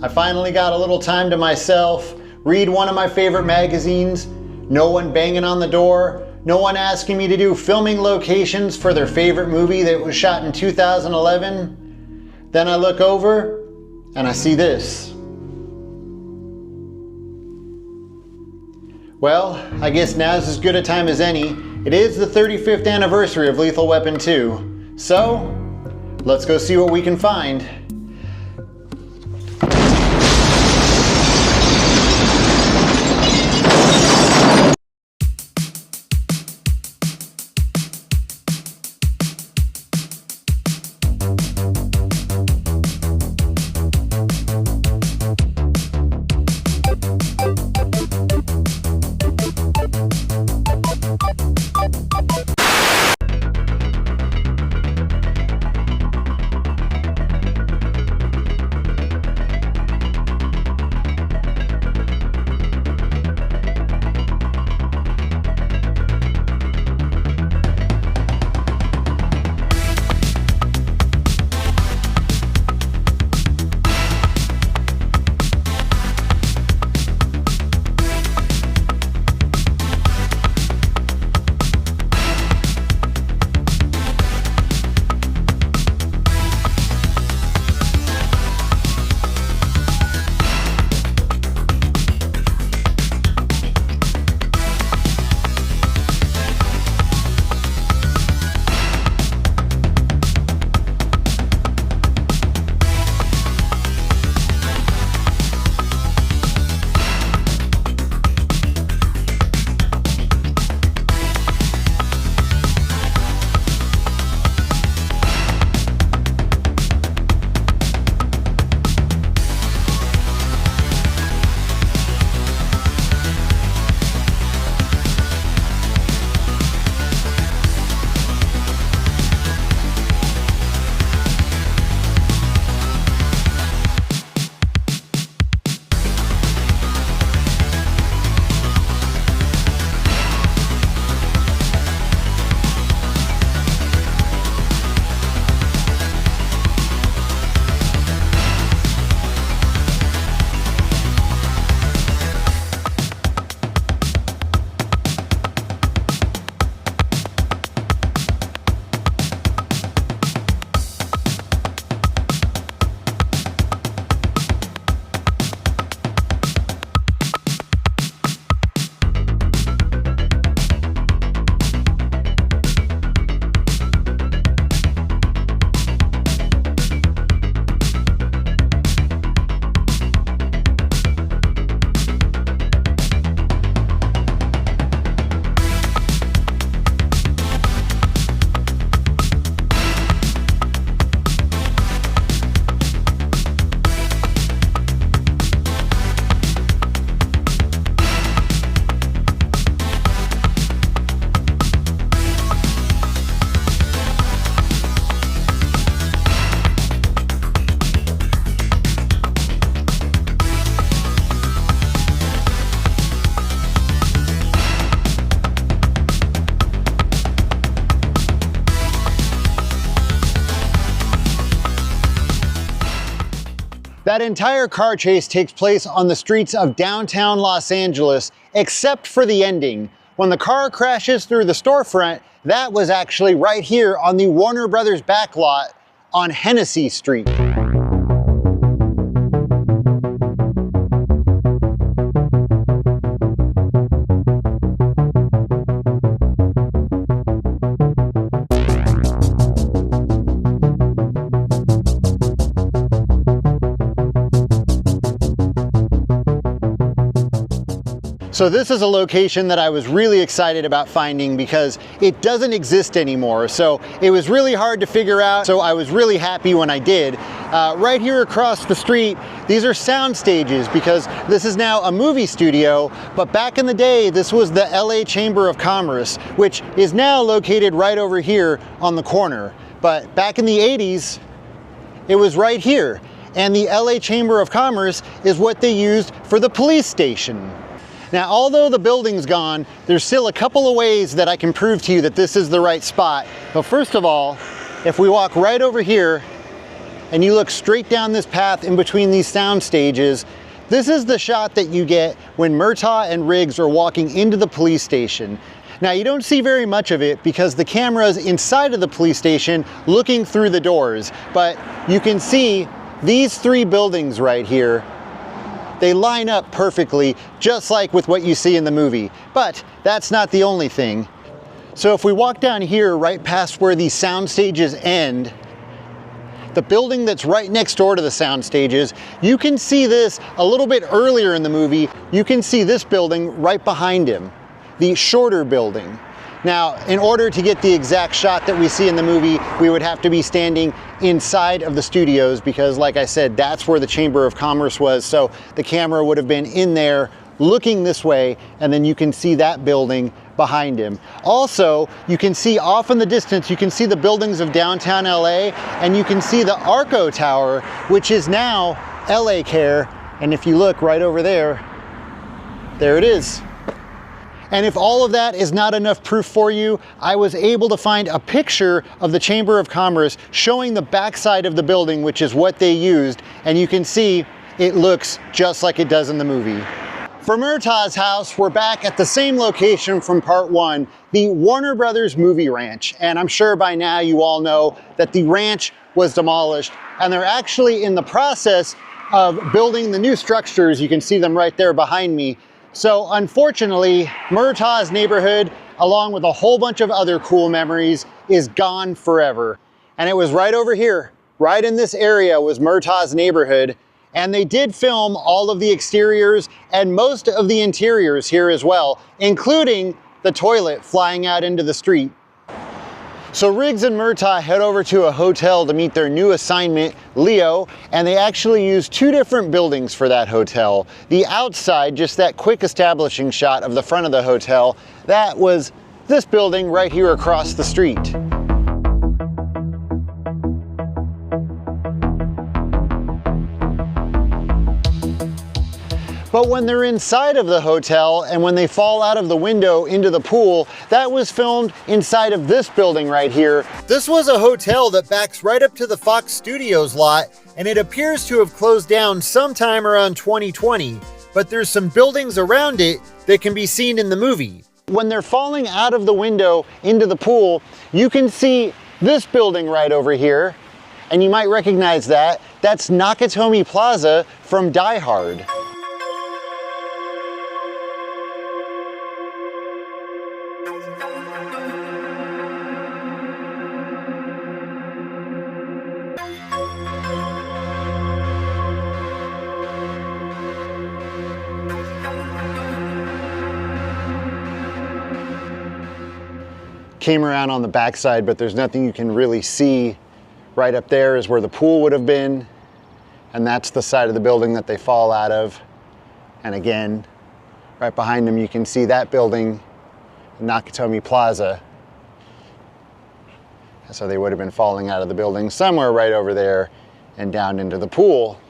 I finally got a little time to myself, read one of my favorite magazines, no one banging on the door, no one asking me to do filming locations for their favorite movie that was shot in 2011. Then I look over and I see this. Well, I guess now's as good a time as any. It is the 35th anniversary of Lethal Weapon 2. So, let's go see what we can find. That entire car chase takes place on the streets of downtown Los Angeles, except for the ending. When the car crashes through the storefront, that was actually right here on the Warner Brothers backlot on Hennessy Street. So this is a location that I was really excited about finding because it doesn't exist anymore. So it was really hard to figure out. So I was really happy when I did. Right here across the street, these are sound stages because this is now a movie studio. But back in the day, this was the LA Chamber of Commerce, which is now located right over here on the corner. But back in the 80s, it was right here. And the LA Chamber of Commerce is what they used for the police station. Now, although the building's gone, there's still a couple of ways that I can prove to you that this is the right spot. But first of all, if we walk right over here, and you look straight down this path in between these sound stages, this is the shot that you get when Murtaugh and Riggs are walking into the police station. Now, you don't see very much of it because the camera's inside of the police station looking through the doors, but you can see these three buildings right here. They line up perfectly, just like with what you see in the movie. But that's not the only thing. So if we walk down here right past where these sound stages end, the building that's right next door to the sound stages, you can see this a little bit earlier in the movie. You can see this building right behind him, the shorter building. Now, in order to get the exact shot that we see in the movie, we would have to be standing inside of the studios because, like I said, that's where the Chamber of Commerce was. So the camera would have been in there looking this way, and then you can see that building behind him. Also, you can see off in the distance, you can see the buildings of downtown LA, and you can see the Arco Tower, which is now LA Care. And if you look right over there, there it is. And if all of that is not enough proof for you, I was able to find a picture of the Chamber of Commerce showing the backside of the building, which is what they used. And you can see it looks just like it does in the movie. For Murtaugh's house, we're back at the same location from part one, the Warner Brothers Movie Ranch. And I'm sure by now you all know that the ranch was demolished, and they're actually in the process of building the new structures. You can see them right there behind me. So unfortunately, Murtaugh's neighborhood, along with a whole bunch of other cool memories, is gone forever. And it was right over here, right in this area was Murtaugh's neighborhood. And they did film all of the exteriors and most of the interiors here as well, including the toilet flying out into the street. So Riggs and Murtaugh head over to a hotel to meet their new assignment, Leo, and they actually use two different buildings for that hotel. The outside, just that quick establishing shot of the front of the hotel, that was this building right here across the street. But when they're inside of the hotel and when they fall out of the window into the pool, that was filmed inside of this building right here. This was a hotel that backs right up to the Fox Studios lot, and it appears to have closed down sometime around 2020, but there's some buildings around it that can be seen in the movie. When they're falling out of the window into the pool, you can see this building right over here, and you might recognize that. That's Nakatomi Plaza from Die Hard. Came around on the backside, but there's nothing you can really see. Right up there is where the pool would have been, and that's the side of the building that they fall out of. And again, right behind them you can see that building, Nakatomi Plaza. So they would have been falling out of the building somewhere right over there and down into the pool,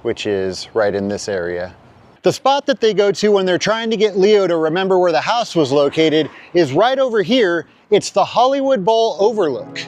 which is right in this area. The spot that they go to when they're trying to get Leo to remember where the house was located is right over here. It's the Hollywood Bowl overlook.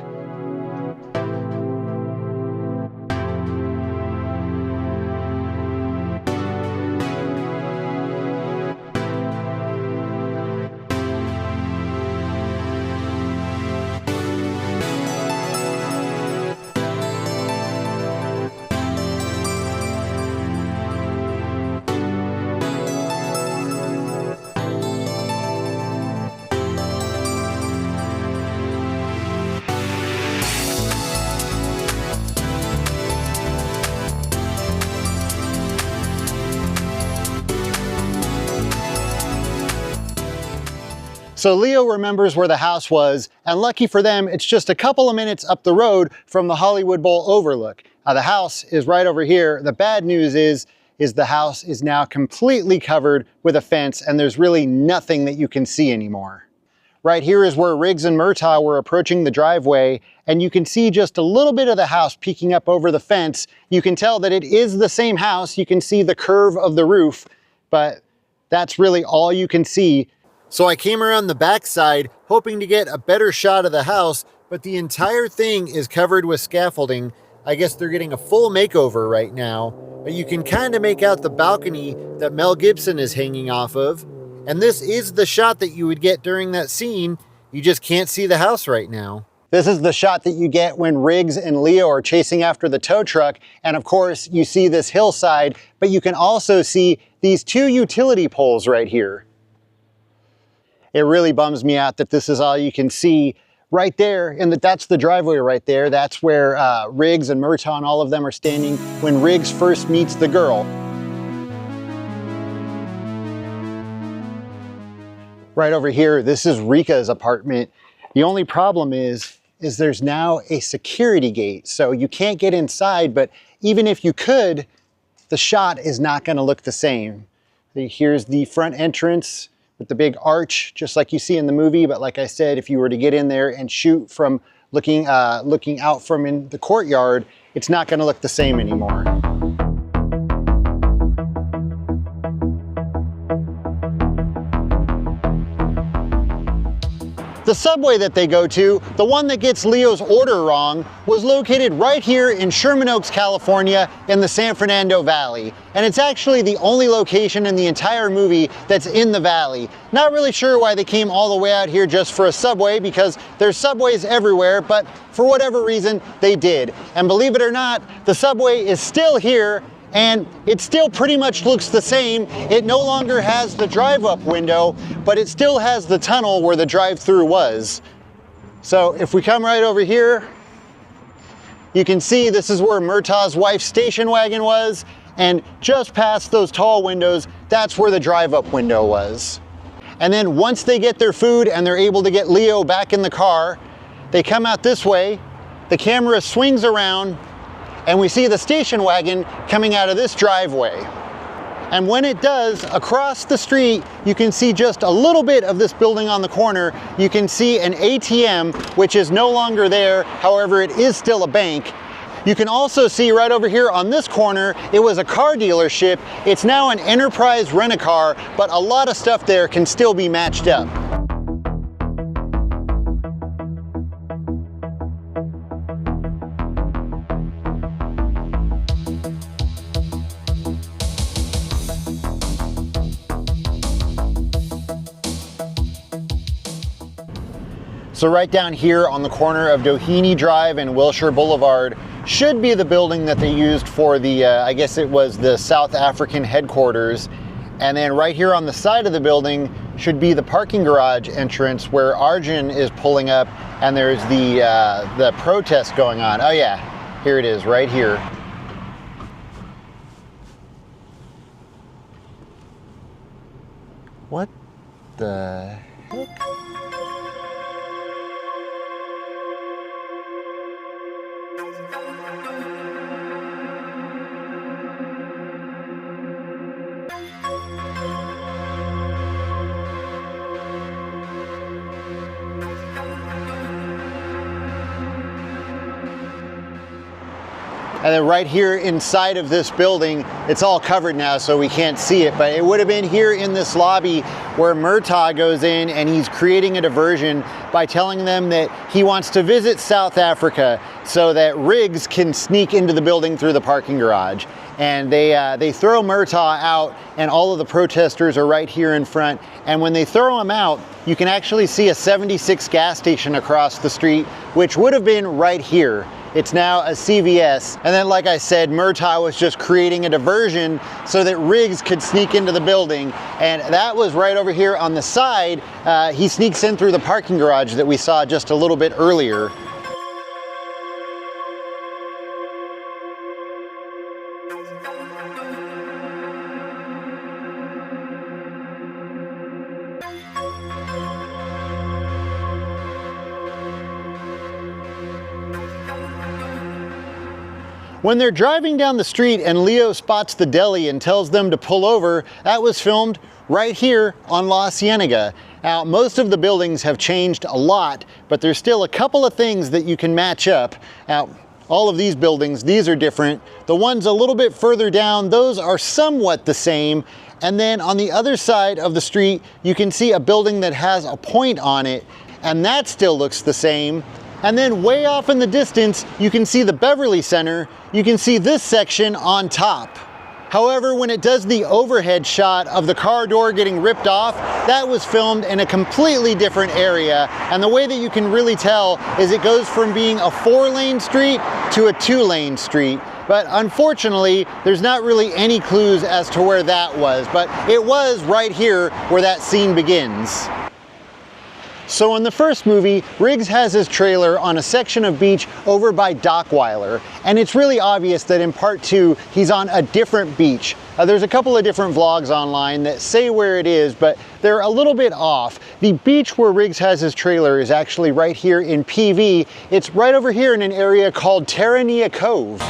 So Leo remembers where the house was, and lucky for them, it's just a couple of minutes up the road from the Hollywood Bowl overlook. Now the house is right over here. The bad news is the house is now completely covered with a fence, and there's really nothing that you can see anymore. Right here is where Riggs and Murtaugh were approaching the driveway, and you can see just a little bit of the house peeking up over the fence. You can tell that it is the same house. You can see the curve of the roof, but that's really all you can see. So I came around the backside hoping to get a better shot of the house, but the entire thing is covered with scaffolding. I guess they're getting a full makeover right now, but you can kind of make out the balcony that Mel Gibson is hanging off of. And this is the shot that you would get during that scene. You just can't see the house right now. This is the shot that you get when Riggs and Leo are chasing after the tow truck. And of course, you see this hillside, but you can also see these two utility poles right here. It really bums me out that this is all you can see right there, and that's the driveway right there. That's where Riggs and Murtaugh and all of them are standing when Riggs first meets the girl. Right over here, this is Rika's apartment. The only problem is there's now a security gate, so you can't get inside, but even if you could, the shot is not gonna look the same. Here's the front entrance with the big arch, just like you see in the movie, but like I said, if you were to get in there and shoot from looking out from in the courtyard, it's not gonna look the same anymore. The subway that they go to, the one that gets Leo's order wrong, was located right here in Sherman Oaks, California in the San Fernando Valley. And it's actually the only location in the entire movie that's in the valley. Not really sure why they came all the way out here just for a subway, because there's subways everywhere, but for whatever reason, they did. And believe it or not, the subway is still here, and it still pretty much looks the same. It no longer has the drive-up window, but it still has the tunnel where the drive-through was. So if we come right over here, you can see this is where Murtaugh's wife's station wagon was, and just past those tall windows, that's where the drive-up window was. And then once they get their food and they're able to get Leo back in the car, they come out this way, the camera swings around, and we see the station wagon coming out of this driveway. And when it does, across the street, you can see just a little bit of this building on the corner. You can see an ATM, which is no longer there. However, it is still a bank. You can also see right over here on this corner, it was a car dealership. It's now an Enterprise Rent-A-Car, but a lot of stuff there can still be matched up. So right down here on the corner of Doheny Drive and Wilshire Boulevard should be the building that they used for the, I guess it was the South African headquarters. And then right here on the side of the building should be the parking garage entrance where Arjun is pulling up, and there's the protest going on. Oh yeah, here it is, right here. What the heck? And then right here inside of this building, it's all covered now so we can't see it, but it would have been here in this lobby where Murtaugh goes in and he's creating a diversion by telling them that he wants to visit South Africa so that Riggs can sneak into the building through the parking garage. And they throw Murtaugh out, and all of the protesters are right here in front. And when they throw him out, you can actually see a 76 gas station across the street, which would have been right here. It's now a CVS. And then, like I said, Murtaugh was just creating a diversion so that Riggs could sneak into the building. And that was right over here on the side. He sneaks in through the parking garage that we saw just a little bit earlier. When they're driving down the street and Leo spots the deli and tells them to pull over, that was filmed right here on La Cienega. Now, most of the buildings have changed a lot, but there's still a couple of things that you can match up. Now, all of these buildings, these are different. The ones a little bit further down, those are somewhat the same. And then on the other side of the street, you can see a building that has a point on it, and that still looks the same. And then way off in the distance, you can see the Beverly Center. You can see this section on top. However, when it does the overhead shot of the car door getting ripped off, that was filmed in a completely different area. And the way that you can really tell is it goes from being a 4-lane street to a 2-lane street. But unfortunately, there's not really any clues as to where that was, but it was right here where that scene begins. So in the first movie, Riggs has his trailer on a section of beach over by Dockweiler, and it's really obvious that in part 2, he's on a different beach. There's a couple of different vlogs online that say where it is, but they're a little bit off. The beach where Riggs has his trailer is actually right here in PV. It's right over here in an area called Terranea Cove.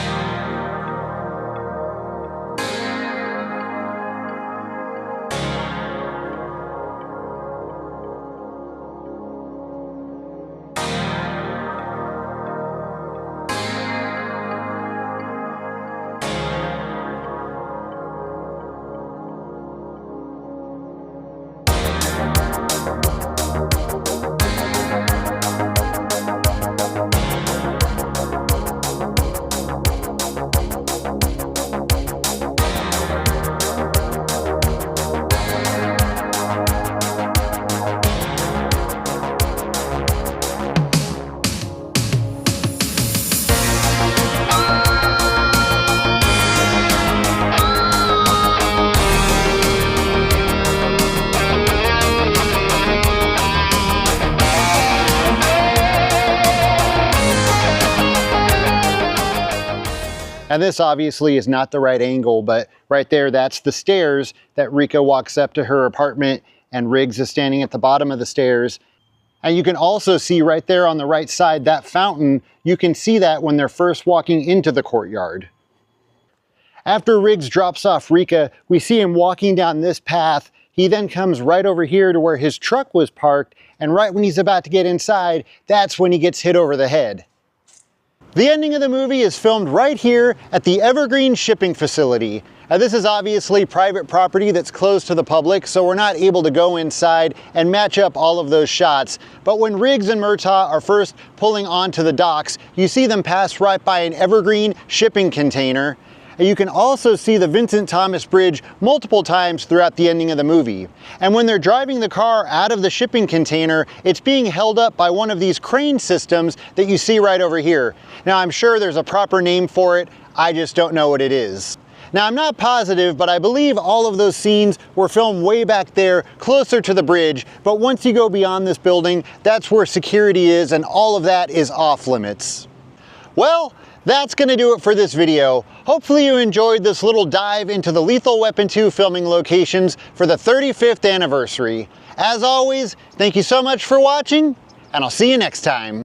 And this obviously is not the right angle, but right there, that's the stairs that Rika walks up to her apartment, and Riggs is standing at the bottom of the stairs. And you can also see right there on the right side, that fountain. You can see that when they're first walking into the courtyard. After Riggs drops off Rika, we see him walking down this path. He then comes right over here to where his truck was parked, and right when he's about to get inside, that's when he gets hit over the head. The ending of the movie is filmed right here at the Evergreen Shipping Facility. This is obviously private property that's closed to the public, so we're not able to go inside and match up all of those shots. But when Riggs and Murtaugh are first pulling onto the docks, you see them pass right by an Evergreen shipping container. And you can also see the Vincent Thomas Bridge multiple times throughout the ending of the movie. And when they're driving the car out of the shipping container, it's being held up by one of these crane systems that you see right over here. Now, I'm sure there's a proper name for it, I just don't know what it is. Now, I'm not positive, but I believe all of those scenes were filmed way back there, closer to the bridge, but once you go beyond this building, that's where security is, and all of that is off limits. Well, that's going to do it for this video. Hopefully you enjoyed this little dive into the Lethal Weapon 2 filming locations for the 35th anniversary. As always, thank you so much for watching, and I'll see you next time.